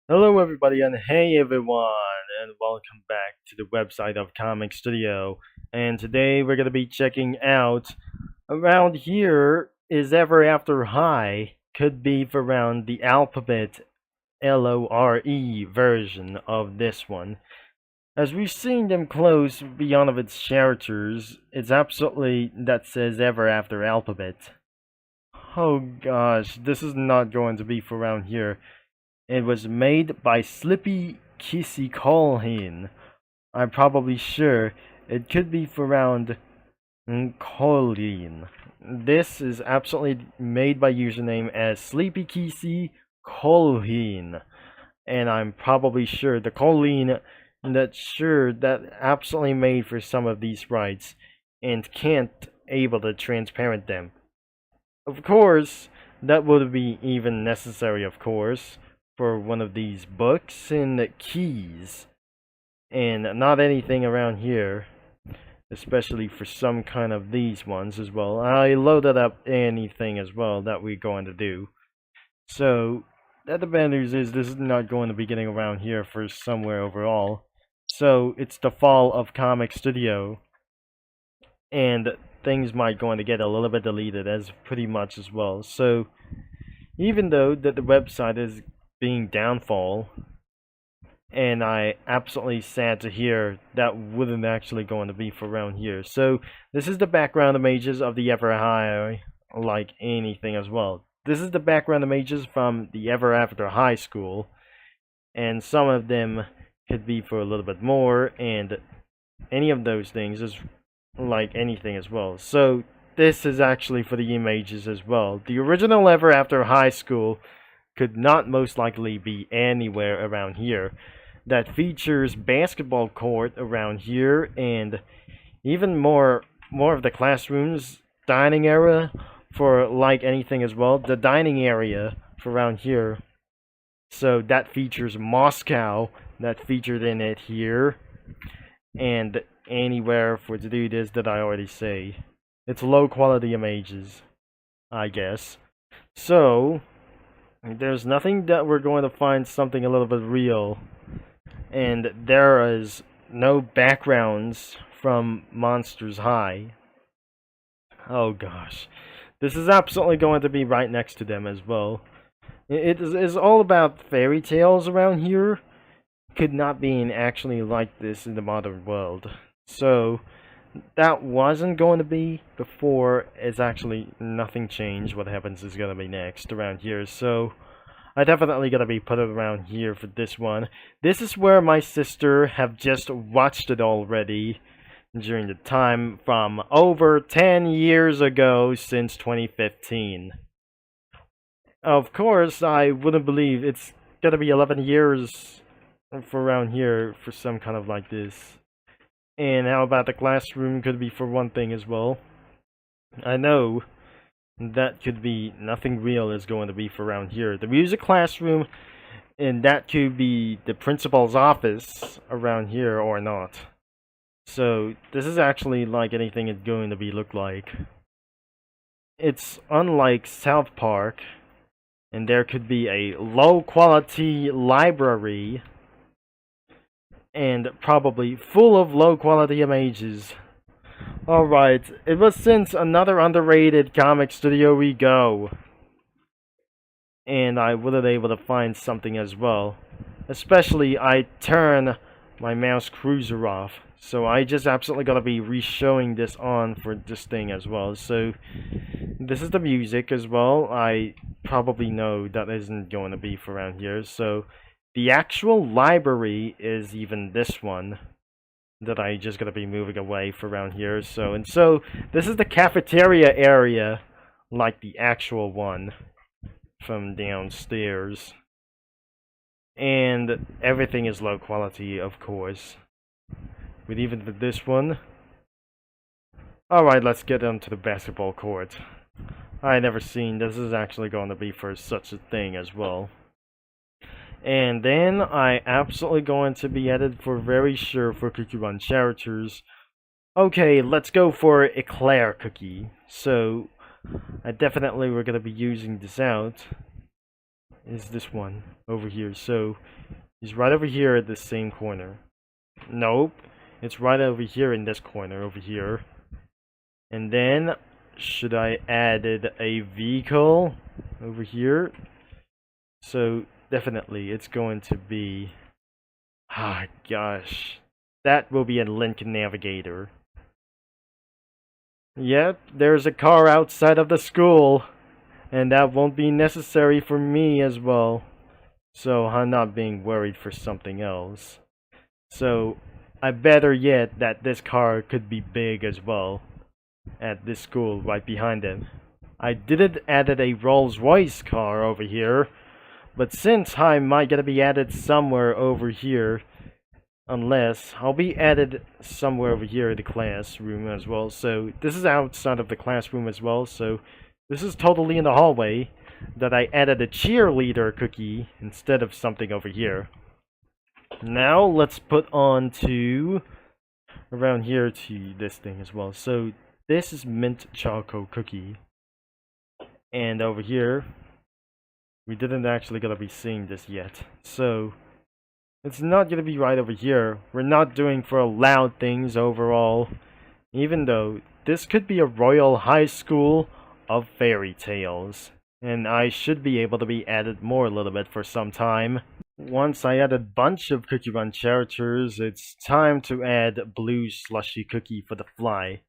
Hello, everybody, and hey, everyone, and welcome back to the website of Comic Studio. And today we're gonna be checking out around here is Ever After High could be for around the alphabet LORE version of this one. As we've seen them close beyond of its characters, it's absolutely that says Ever After alphabet. Oh gosh, this is not going to be for around here. It was made by Slippy Kissy Colhin. I'm probably sure it could be for around Colin. This is absolutely made by username as Sleepy Kissy Colhin. And I'm probably sure the Colin that absolutely made for some of these sprites and can't able to transparent them. Of course, that would be even necessary, of course, for one of these books and keys. And not anything around here, especially for some kind of these ones as well. I loaded up anything as well that we're going to do. So, that the bad news is this is not going to be getting around here for somewhere overall. So, it's the fall of Comic Studio. And things might going to get a little bit deleted as pretty much as well. So even though that the website is being downfall, and I absolutely sad to hear that wouldn't actually going to be for around here. So this is the background images of the Ever High, like anything as well. This is the background images from the Ever After High School, and some of them could be for a little bit more, and any of those things is like anything as well. So this is actually for the images as well. The original Ever After High School could not most likely be anywhere around here. That features basketball court around here and even more of the classrooms, dining area for like anything as well. The dining area for around here. So that features Moscow that featured in it here. And anywhere for to do this that I already say. It's low quality images, I guess. So, there's nothing that we're going to find something a little bit real. And there is no backgrounds from Monsters High. Oh gosh. This is absolutely going to be right next to them as well. It is all about fairy tales around here. Could not be actually like this in the modern world. So, that wasn't going to be before. It's actually nothing changed. What happens is going to be next around here. So, I definitely gotta be put it around here for this one. This is where my sister have just watched it already during the time from over 10 years ago since 2015. Of course, I wouldn't believe it's gonna be 11 years for around here for some kind of like this. And how about the classroom could be for one thing as well. I know that could be nothing real is going to be for around here. The music classroom, and that could be the principal's office around here or not. So this is actually like anything it's going to be look like. It's unlike South Park, and there could be a low quality library and probably full of low quality images. Alright, it was since another underrated comic studio we go. And I wasn't able to find something as well. Especially, I turn my mouse cursor off. So I just absolutely gotta be re-showing this on for this thing as well. So, this is the music as well. I probably know that isn't going to be for around here. So, the actual library is even this one that I just gotta be moving away for around here. So this is the cafeteria area, like the actual one from downstairs. And everything is low quality, of course. But even for this one. Alright, let's get onto the basketball court. I never seen this is actually going to be for such a thing as well. And then I absolutely going to be added for very sure for Cookie Run characters. Okay, let's go for Eclair Cookie. So, I definitely we're going to be using this out. is this one over here. So he's right over here at the same corner. Nope, it's right over here in this corner over here. And then should I added a vehicle over here? So definitely it's going to be, ah gosh, that will be a Lincoln Navigator. Yep, there's a car outside of the school, and that won't be necessary for me as well. So I'm not being worried for something else. So I better yet that this car could be big as well at this school right behind him. I didn't added a Rolls-Royce car over here, but since I might gonna be added somewhere over here, unless I'll be added somewhere over here in the classroom as well. So this is outside of the classroom as well. So this is totally in the hallway that I added a cheerleader cookie instead of something over here. Now let's put on to around here to this thing as well. So this is mint choco cookie, and over here we didn't actually gonna be seeing this yet. So it's not gonna be right over here. We're not doing for loud things overall, even though this could be a royal high school of fairy tales, and I should be able to be added more a little bit for some time. Once I add a bunch of Cookie Run characters, it's time to add blue slushy cookie for the fly.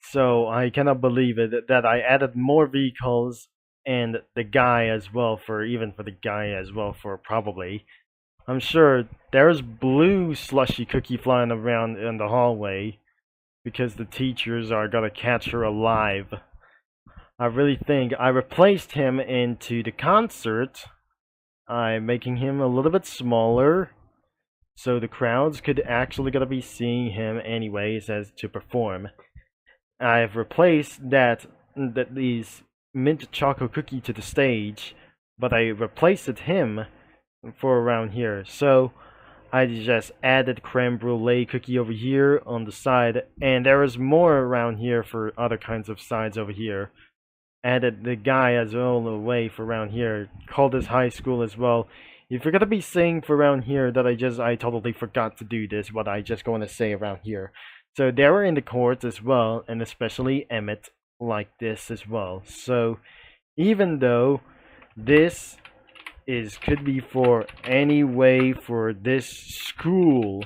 So I cannot believe it that I added more vehicles and the guy as well for probably. I'm sure there's blue slushy cookie flying around in the hallway because the teachers are gonna catch her alive. I really think I replaced him into the concert. I'm making him a little bit smaller so the crowds could actually gonna be seeing him anyways as to perform. I've replaced these mint chocolate cookie to the stage, but I replaced him for around here. So I just added creme brulee cookie over here on the side, and there is more around here for other kinds of sides over here. Added the guy as well away for around here. Called this high school as well. If you're gonna be saying for around here that I totally forgot to do this, what I just going to say around here. So they were in the courts as well, and especially Emmett like this as well. So even though this could be for any way for this school,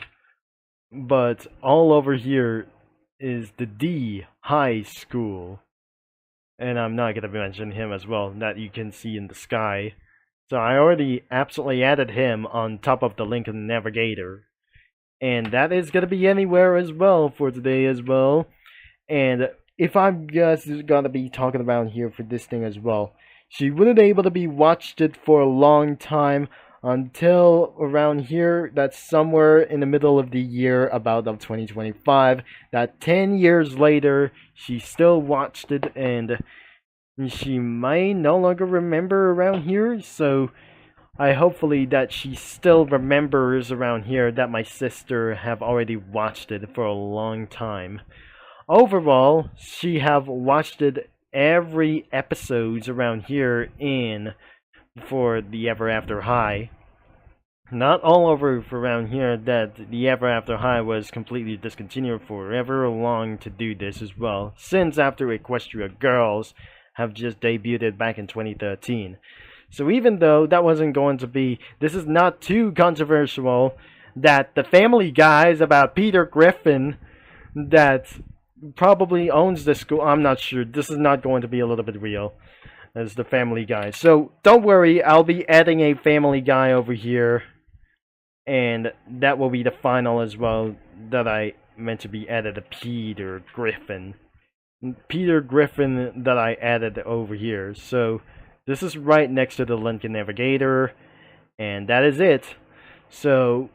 but all over here is the D high school, and I'm not gonna mention him as well that you can see in the sky. So I already absolutely added him on top of the Lincoln Navigator, and that is gonna be anywhere as well for today as well. And if I'm just gonna be talking about here for this thing as well, she wouldn't able to be watched it for a long time until around here. That's somewhere in the middle of the year about of 2025. That 10 years later, she still watched it, and she may no longer remember around here. So I hopefully that she still remembers around here that my sister have already watched it for a long time. Overall, she have watched it every episodes around here in for the Ever After High. Not all over for around here that the Ever After High was completely discontinued for ever long to do this as well, since after Equestria Girls have just debuted back in 2013. So even though that wasn't going to be, this is not too controversial, that the Family Guys about Peter Griffin that probably owns the school, I'm not sure, this is not going to be a little bit real as the Family Guy. So don't worry, I'll be adding a Family Guy over here, and that will be the final as well that I meant to be added, a Peter Griffin that I added over here. So this is right next to the Lincoln Navigator, and that is it. So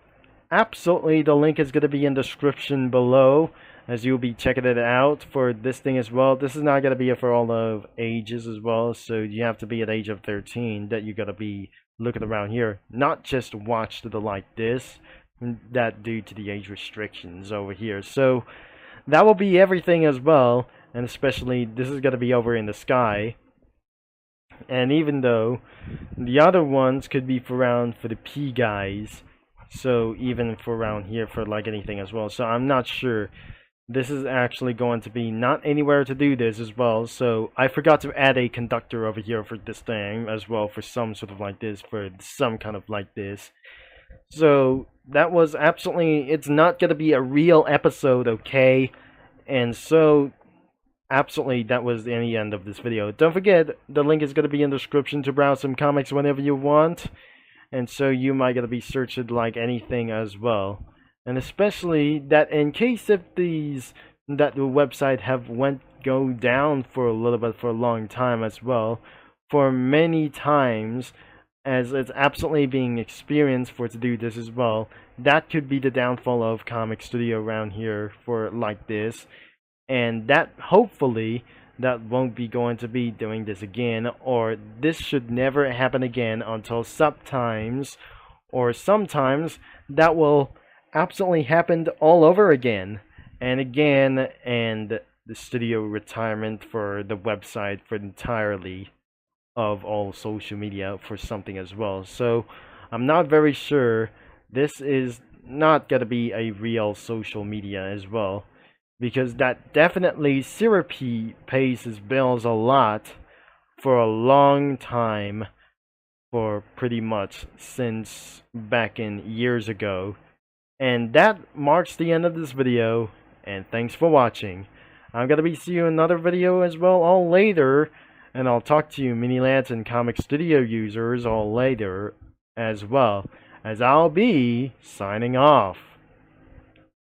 absolutely the link is going to be in the description below as you'll be checking it out for this thing as well. This is not going to be for all of ages as well, so you have to be at age of 13 that you got to be looking around here, not just watch the like this, that due to the age restrictions over here. So that will be everything as well, and especially this is going to be over in the sky. And even though the other ones could be for around for the P guys, so even for around here for like anything as well. So I'm not sure. This is actually going to be not anywhere to do this as well. So I forgot to add a conductor over here for this thing as well, for some sort of like this, for some kind of like this. So that was absolutely, it's not going to be a real episode, okay? And so absolutely, that was the end of this video. Don't forget, the link is going to be in the description to browse some comics whenever you want. And so you might going to be searching like anything as well. And especially that in case if that the website have go down for a little bit for a long time as well, for many times, as it's absolutely being experienced for to do this as well, that could be the downfall of Comic Studio around here for like this. And that hopefully that won't be going to be doing this again, or this should never happen again until sometimes or sometimes that will absolutely happen all over again and again, and the studio retirement for the website for entirely of all social media for something as well. So I'm not very sure this is not gonna be a real social media as well, because that definitely Syrupy pays his bills a lot for a long time, for pretty much since back in years ago. And that marks the end of this video, and thanks for watching. I'm gonna be seeing you in another video as well all later, and I'll talk to you Mini Lads and Comic Studio users all later as well, as I'll be signing off.